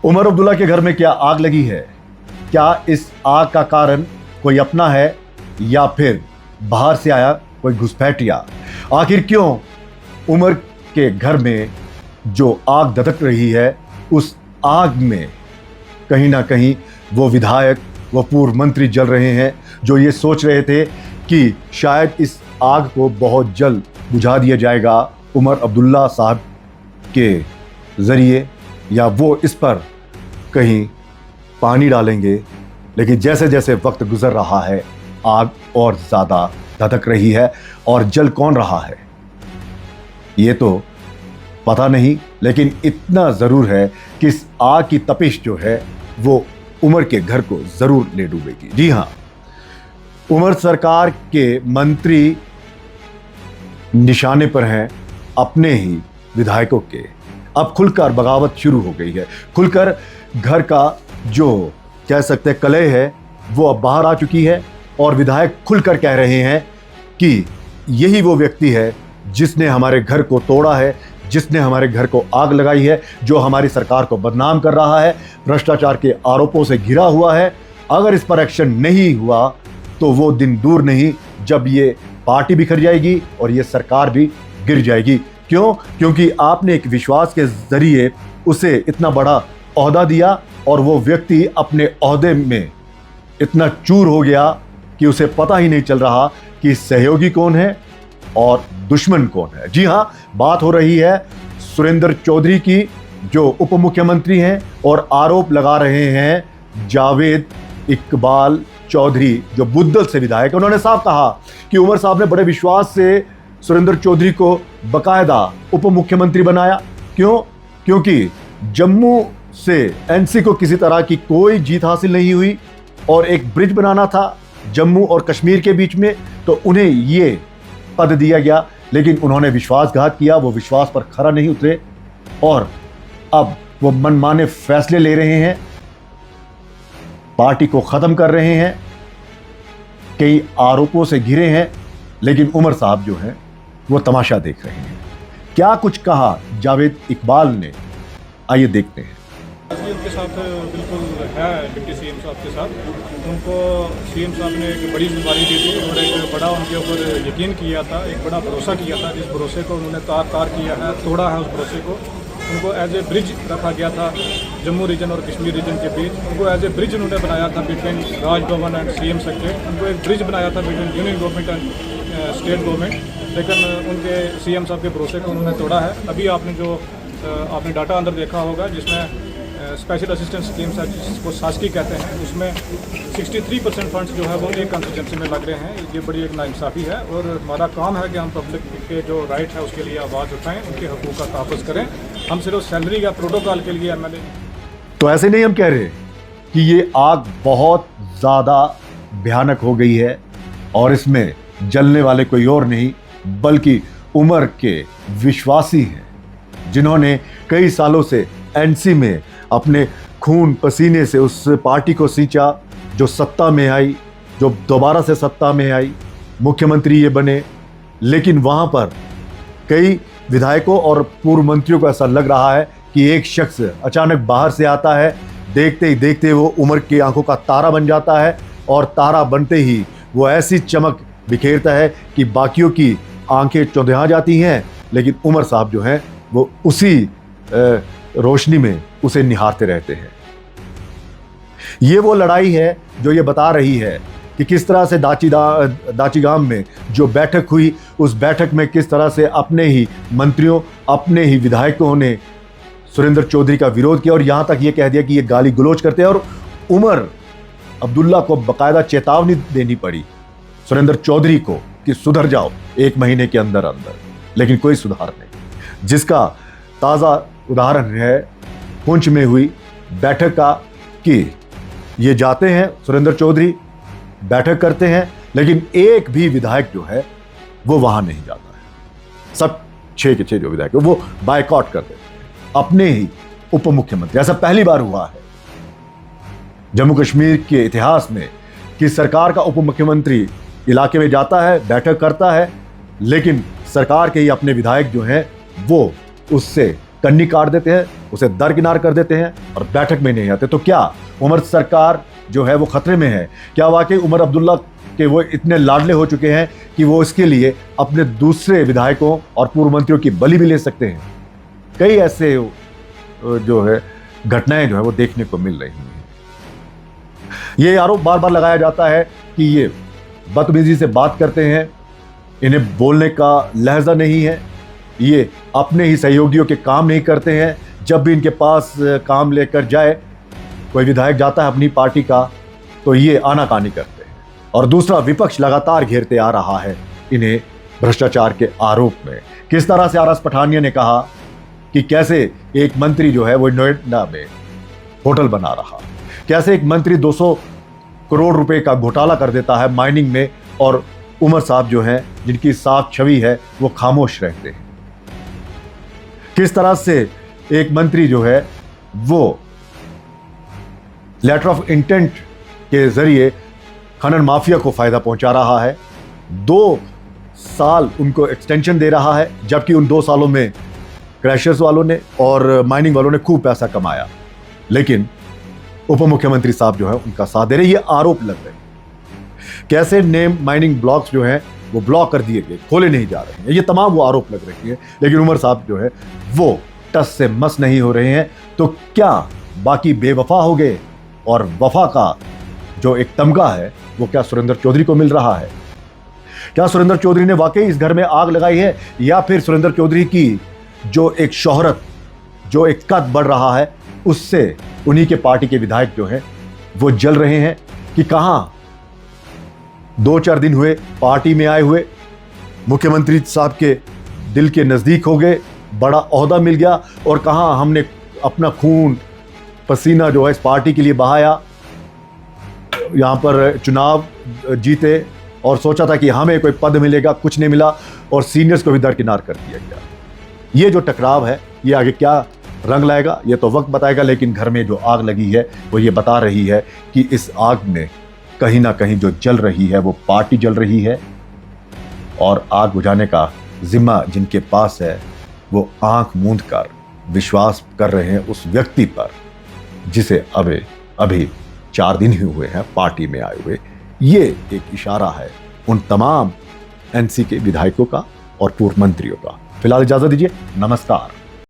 उमर अब्दुल्ला के घर में क्या आग लगी है? क्या इस आग का कारण कोई अपना है या फिर बाहर से आया कोई घुसपैठिया? आखिर क्यों उमर के घर में जो आग धधक रही है, उस आग में कहीं ना कहीं वो विधायक, वो पूर्व मंत्री जल रहे हैं, जो ये सोच रहे थे कि शायद इस आग को बहुत जल्द बुझा दिया जाएगा उमर अब्दुल्ला साहब के ज़रिए, या वो इस पर कहीं पानी डालेंगे। लेकिन जैसे जैसे वक्त गुजर रहा है, आग और ज़्यादा धधक रही है, और जल कौन रहा है ये तो पता नहीं, लेकिन इतना ज़रूर है कि इस आग की तपिश जो है वो उमर के घर को ज़रूर ले डूबेगी। जी हाँ, उमर सरकार के मंत्री निशाने पर हैं अपने ही विधायकों के। अब खुलकर बगावत शुरू हो गई है, खुलकर घर का जो कह सकते हैं कलह है वो अब बाहर आ चुकी है, और विधायक खुलकर कह रहे हैं कि यही वो व्यक्ति है जिसने हमारे घर को तोड़ा है, जिसने हमारे घर को आग लगाई है, जो हमारी सरकार को बदनाम कर रहा है, भ्रष्टाचार के आरोपों से घिरा हुआ है। अगर इस पर एक्शन नहीं हुआ तो वो दिन दूर नहीं जब ये पार्टी बिखर जाएगी और ये सरकार भी गिर जाएगी। क्यों? क्योंकि आपने एक विश्वास के जरिए उसे इतना बड़ा ओहदा दिया, और वो व्यक्ति अपने ओहदे में इतना चूर हो गया कि उसे पता ही नहीं चल रहा कि सहयोगी कौन है और दुश्मन कौन है। जी हाँ, बात हो रही है सुरेंद्र चौधरी की, जो उप मुख्यमंत्री हैं और आरोप लगा रहे हैं जावेद इकबाल चौधरी, जो बुद्धल से विधायक है। उन्होंने साफ कहा कि उमर साहब ने बड़े विश्वास से सुरेंद्र चौधरी को बकायदा उप मुख्यमंत्री बनाया। क्यों? क्योंकि जम्मू से एनसी को किसी तरह की कोई जीत हासिल नहीं हुई, और एक ब्रिज बनाना था जम्मू और कश्मीर के बीच में, तो उन्हें ये पद दिया गया। लेकिन उन्होंने विश्वासघात किया, वो विश्वास पर खरा नहीं उतरे, और अब वो मनमाने फैसले ले रहे हैं, पार्टी को खत्म कर रहे हैं, कई आरोपों से घिरे हैं। लेकिन उमर साहब जो हैं वो तमाशा देख रहे हैं। क्या कुछ कहा जावेद इकबाल ने, आइए देखते हैं। उनके साथ बिल्कुल है डिप्टी सीएम साहब के साथ। उनको सीएम साहब ने एक बड़ी जिम्मेदारी दी थी और एक बड़ा उनके ऊपर यकीन किया था, एक बड़ा भरोसा किया था, जिस भरोसे को उन्होंने तार किया है, तोड़ा है उस भरोसे को। उनको एज ए ब्रिज रखा गया था जम्मू रीजन और कश्मीर रीजन के बीच। उनको एज ए ब्रिज उन्होंने बनाया था between Raj Bhavan and CM secretary. उनको एक ब्रिज बनाया था between union government and state government. लेकिन उनके सीएम साहब के भरोसे को उन्होंने तोड़ा है। अभी आपने डाटा अंदर देखा होगा, जिसमें स्पेशल असिस्टेंस स्कीम्स है, जिसको शासकीय कहते हैं, उसमें 63% फंड्स जो है वो एक कंस्टिट्यूंसी में लग रहे हैं। ये बड़ी एक नाइंसाफ़ी है, और हमारा काम है कि हम पब्लिक के जो राइट है उसके लिए आवाज़ उठाएं, उनके हकूक़ का तहफ़्फ़ुज़ करें। हम सिर्फ सैलरी या प्रोटोकॉल के लिए एमएलए। तो ऐसे नहीं हम कह रहे कि ये आग बहुत ज़्यादा भयानक हो गई है, और इसमें जलने वाले कोई और नहीं बल्कि उमर के विश्वासी हैं, जिन्होंने कई सालों से एनसी में अपने खून पसीने से उस पार्टी को सींचा, जो सत्ता में आई, जो दोबारा से सत्ता में आई, मुख्यमंत्री ये बने। लेकिन वहाँ पर कई विधायकों और पूर्व मंत्रियों को ऐसा लग रहा है कि एक शख्स अचानक बाहर से आता है, देखते ही देखते वो उमर की आंखों का तारा बन जाता है, और तारा बनते ही वो ऐसी चमक बिखेरता है कि बाकियों की आंखें चौंधिया जाती हैं। लेकिन उमर साहब जो हैं वो उसी रोशनी में उसे निहारते रहते हैं। ये वो लड़ाई है जो ये बता रही है कि किस तरह से दाचीगाम में जो बैठक हुई, उस बैठक में किस तरह से अपने ही मंत्रियों, अपने ही विधायकों ने सुरेंद्र चौधरी का विरोध किया, और यहाँ तक ये कह दिया कि ये गाली गलौज करते हैं। और उमर अब्दुल्ला को बाकायदा चेतावनी देनी पड़ी सुरेंद्र चौधरी को कि सुधर जाओ 1 महीने के अंदर अंदर। लेकिन कोई सुधार नहीं, जिसका ताज़ा उदाहरण है पुंछ में हुई बैठक का, कि ये जाते हैं सुरेंद्र चौधरी, बैठक करते हैं, लेकिन एक भी विधायक जो है वो वहां नहीं जाता है। सब 6 के 6 जो विधायक है वो बायकॉट कर देते हैं अपने ही उप मुख्यमंत्री। ऐसा पहली बार हुआ है जम्मू कश्मीर के इतिहास में कि सरकार का उप मुख्यमंत्री इलाके में जाता है, बैठक करता है, लेकिन सरकार के ही अपने विधायक जो हैं वो उससे कन्नी काट देते हैं, उसे दरकिनार कर देते हैं और बैठक में नहीं आते। तो क्या उमर सरकार जो है वो खतरे में है? क्या वाकई उमर अब्दुल्ला के वो इतने लाडले हो चुके हैं कि वो इसके लिए अपने दूसरे विधायकों और पूर्व मंत्रियों की बलि भी ले सकते हैं? कई ऐसे जो है घटनाएं जो है वो देखने को मिल रही हैं। ये आरोप बार बार लगाया जाता है कि ये बदतमीजी से बात करते हैं, इन्हें बोलने का लहजा नहीं है, ये अपने ही सहयोगियों के काम नहीं करते हैं। जब भी इनके पास काम लेकर जाए, कोई विधायक जाता है अपनी पार्टी का, तो ये आनाकानी करते हैं। और दूसरा, विपक्ष लगातार घेरते आ रहा है इन्हें भ्रष्टाचार के आरोप में। किस तरह से आरएस पठानिया ने कहा कि कैसे एक मंत्री जो है वो नोएडा में होटल बना रहा, कैसे एक मंत्री 200 करोड़ रुपए का घोटाला कर देता है माइनिंग में, और उमर साहब जो हैं जिनकी साफ छवि है वो खामोश रहते हैं। किस तरह से एक मंत्री जो है वो लेटर ऑफ इंटेंट के जरिए खनन माफिया को फायदा पहुंचा रहा है, 2 साल उनको एक्सटेंशन दे रहा है, जबकि उन 2 सालों में क्रैशर्स वालों ने और माइनिंग वालों ने खूब पैसा कमाया, लेकिन उप मुख्यमंत्री साहब जो है उनका साथ दे रहे। ये आरोप लग रहे हैं। कैसे नेम माइनिंग ब्लॉक्स जो हैं वो ब्लॉक कर दिए गए, खोले नहीं जा रहे हैं, ये तमाम वो आरोप लग रहे हैं। लेकिन उमर साहब जो है वो टस से मस नहीं हो रहे हैं। तो क्या बाकी बेवफा हो गए और वफा का जो एक तमगा है वो क्या सुरेंद्र चौधरी को मिल रहा है? क्या सुरेंद्र चौधरी ने वाकई इस घर में आग लगाई है, या फिर सुरेंद्र चौधरी की जो एक शोहरत, जो एक कद बढ़ रहा है, उससे उन्हीं के पार्टी के विधायक जो हैं वो जल रहे हैं? कि कहां 2-4 दिन हुए पार्टी में आए हुए, मुख्यमंत्री साहब के दिल के नजदीक हो गए, बड़ा ओहदा मिल गया, और कहां हमने अपना खून पसीना जो है इस पार्टी के लिए बहाया, यहां पर चुनाव जीते और सोचा था कि हमें कोई पद मिलेगा, कुछ नहीं मिला, और सीनियर्स को भी दरकिनार कर दिया गया। ये जो टकराव है ये आगे क्या रंग लाएगा ये तो वक्त बताएगा। लेकिन घर में जो आग लगी है वो ये बता रही है कि इस आग में कहीं ना कहीं जो जल रही है वो पार्टी जल रही है, और आग बुझाने का जिम्मा जिनके पास है वो आंख मूंद कर विश्वास कर रहे हैं उस व्यक्ति पर जिसे अभी 4 दिन ही हुए हैं पार्टी में आए हुए। ये एक इशारा है उन तमाम एनसी के विधायकों का और पूर्व मंत्रियों का। फिलहाल इजाजत दीजिए, नमस्कार।